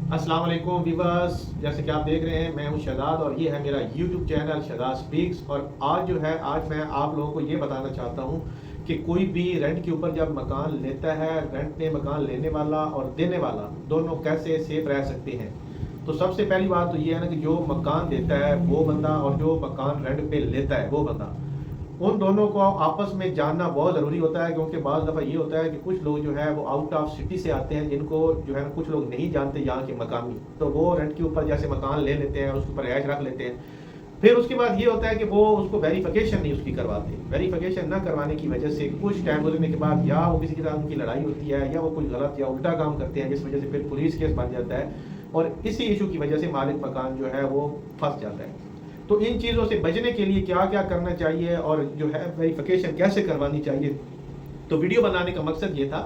अस्सलाम वालेकुम व्यूअर्स, जैसे कि आप देख रहे हैं मैं हूं शहजाद और ये है मेरा यूट्यूब चैनल शहजाद स्पीक्स। और आज मैं आप लोगों को ये बताना चाहता हूं कि कोई भी रेंट के ऊपर जब मकान लेता है, रेंट में मकान लेने वाला और देने वाला दोनों कैसे सेफ रह सकते हैं। तो सबसे पहली बात तो ये है ना कि जो मकान देता है वो बंदा और जो मकान रेंट पे लेता है वो बंदा, उन दोनों को आपस में जानना बहुत ज़रूरी होता है। क्योंकि बाज़ दफ़ा ये होता है कि कुछ लोग जो है वो आउट ऑफ सिटी से आते हैं, जिनको जो है कुछ लोग नहीं जानते यहाँ के मकामी, तो वो रेंट के ऊपर जैसे मकान ले लेते हैं, उसके ऊपर रिहाइश रख लेते हैं। फिर उसके बाद ये होता है कि वो उसको वेरिफिकेशन नहीं उसकी करवाते। वेरिफिकेशन ना करवाने की वजह से कुछ टाइम गुजरने के बाद या वो किसी के साथ उनकी लड़ाई होती है या वो कुछ गलत या उल्टा काम करते हैं, जिस वजह से फिर पुलिस केस बन जाता है और इसी इशू की वजह से मालिक मकान जो है वो फंस जाता है। तो इन चीज़ों से बचने के लिए क्या क्या करना चाहिए और जो है वेरिफिकेशन कैसे करवानी चाहिए, तो वीडियो बनाने का मकसद ये था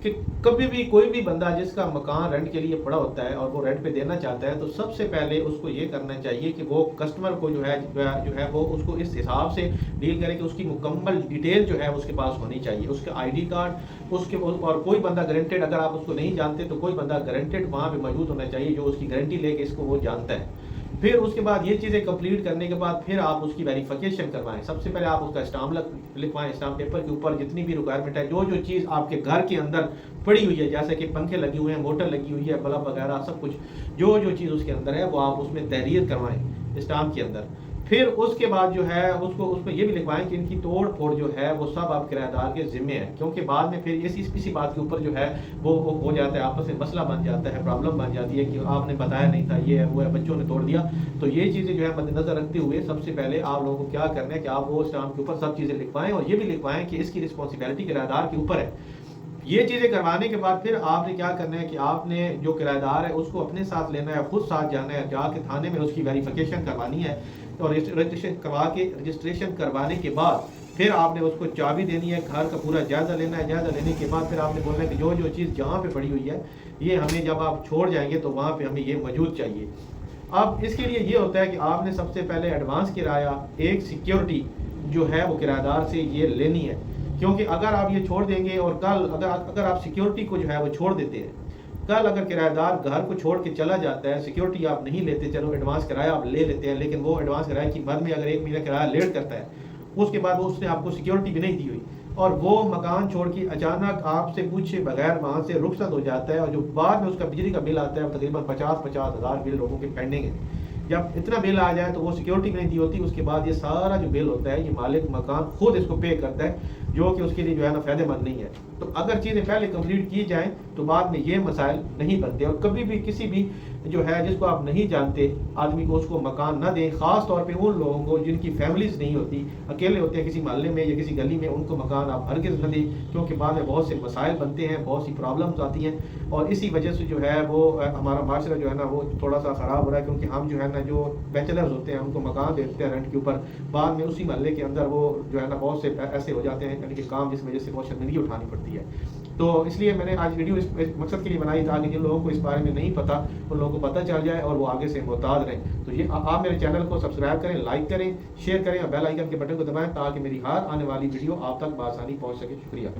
कि कभी भी कोई भी बंदा जिसका मकान रेंट के लिए पड़ा होता है और वो रेंट पे देना चाहता है, तो सबसे पहले उसको ये करना चाहिए कि वो कस्टमर को जो है वो उसको इस हिसाब से डील करे कि उसकी मुकम्मल डिटेल जो है उसके पास होनी चाहिए, उसका आईडी कार्ड उसके, और कोई बंदा गारंटेड, अगर आप उसको नहीं जानते तो कोई बंदा गारंटेड वहाँ पे मौजूद होना चाहिए जो उसकी गारंटी लेके इसको वो जानता है। फिर उसके बाद ये चीज़ें कंप्लीट करने के बाद फिर आप उसकी वेरिफिकेशन करवाएं। सबसे पहले आप उसका स्टाम्प लिखवाएं, स्टाम्प पेपर के ऊपर जितनी भी रिक्वायरमेंट है, जो जो चीज़ आपके घर के अंदर पड़ी हुई है, जैसे कि पंखे लगे हुए हैं, मोटर लगी हुई है, बल्ब वगैरह सब कुछ, जो जो चीज़ उसके अंदर है वो आप उसमें तहरीर करवाएं स्टाम्प के अंदर। फिर उसके बाद जो है उसको उसमें ये भी लिखवाएं कि इनकी तोड़ फोड़ जो है वो सब आप किराएदार के ज़िम्मे है, क्योंकि बाद में फिर इसी बात के ऊपर जो है वो हो जाता है, आपस में मसला बन जाता है, प्रॉब्लम बन जाती है कि आपने बताया नहीं था, ये है वो है, बच्चों ने तोड़ दिया। तो ये चीज़ें जो है मद्देनजर रखते हुए सबसे पहले आप लोगों को क्या करना है कि आप वो स्टाम्प के ऊपर सब चीज़ें लिखवाएं और ये भी लिखवाएं कि इसकी रिस्पॉन्सिबिलिटी किराएदार के ऊपर है। ये चीज़ें करवाने के बाद फिर आपने क्या करना है कि आपने जो किराएदार है उसको अपने साथ लेना है, खुद साथ जाना है, जाके थाने में उसकी वेरिफिकेशन करवानी है और रजिस्ट्रेशन करवाने के बाद फिर आपने उसको चाबी देनी है, घर का पूरा जायज़ा लेना है। जायज़ा लेने के बाद फिर आपने बोलना है कि जो जो चीज़ जहाँ पे पड़ी हुई है ये हमें जब आप छोड़ जाएंगे तो वहाँ पे हमें ये मौजूद चाहिए। अब इसके लिए ये होता है कि आपने सबसे पहले एडवांस किराया, एक सिक्योरिटी जो है वो किराएदार से ये लेनी है, क्योंकि अगर आप ये छोड़ देंगे और कल अगर आप सिक्योरिटी को जो है वो छोड़ देते हैं, कल अगर किराएदार घर को छोड़ के चला जाता है, सिक्योरिटी आप नहीं लेते, चलो एडवांस किराया आप ले लेते हैं, लेकिन वो एडवांस किराए की बाद में अगर 1 महीना किराया लेट करता है, उसके बाद वो उसने आपको सिक्योरिटी भी नहीं दी हुई और वो मकान छोड़ के अचानक आपसे पूछे बगैर वहाँ से रुखसत हो जाता है, और जो बाद में उसका बिजली का बिल आता है तकरीबन 50-50 हज़ार बिल लोगों के पेंडिंग है। जब इतना बिल आ जाए तो वो सिक्योरिटी भी नहीं दी होती, उसके बाद ये सारा जो बिल होता है ये मालिक मकान खुद इसको पे करता है, जो कि उसके लिए जो है ना फ़ायदेमंद नहीं है। तो अगर चीज़ें पहले कंप्लीट की जाएं तो बाद में ये मसाइल नहीं बनते। और कभी भी किसी भी जो है जिसको आप नहीं जानते आदमी को उसको मकान ना दें, ख़ास तौर पे उन लोगों को जिनकी फैमिलीज नहीं होती, अकेले होते हैं किसी मोहल्ले में या किसी गली में, उनको मकान आप हरगिज़ न दें, क्योंकि बाद में बहुत से मसाइल बनते हैं, बहुत सी प्रॉब्लम्स आती हैं और इसी वजह से जो है वो हमारा माशरा जो है ना वो थोड़ा सा ख़राब हो रहा है। क्योंकि हम जो है ना जो बैचलर्स होते हैं उनको मकान देते हैं रेंट के ऊपर, बाद में उसी मोहल्ले के अंदर वो जो है ना बहुत से ऐसे हो जाते हैं यानी कि काम, जिस वजह से बहुत शर्मिंदगी उठानी पड़ती है। तो इसलिए मैंने आज वीडियो इस मकसद के लिए बनाई ताकि जिन लोगों को इस बारे में नहीं पता उन लोगों को पता चल जाए और वो आगे से मोहताज रहें। तो ये आप मेरे चैनल को सब्सक्राइब करें, लाइक करें, शेयर करें और बेल आइकन के बटन को दबाएं ताकि मेरी हर आने वाली वीडियो आप तक बआसानी पहुंच सके। शुक्रिया।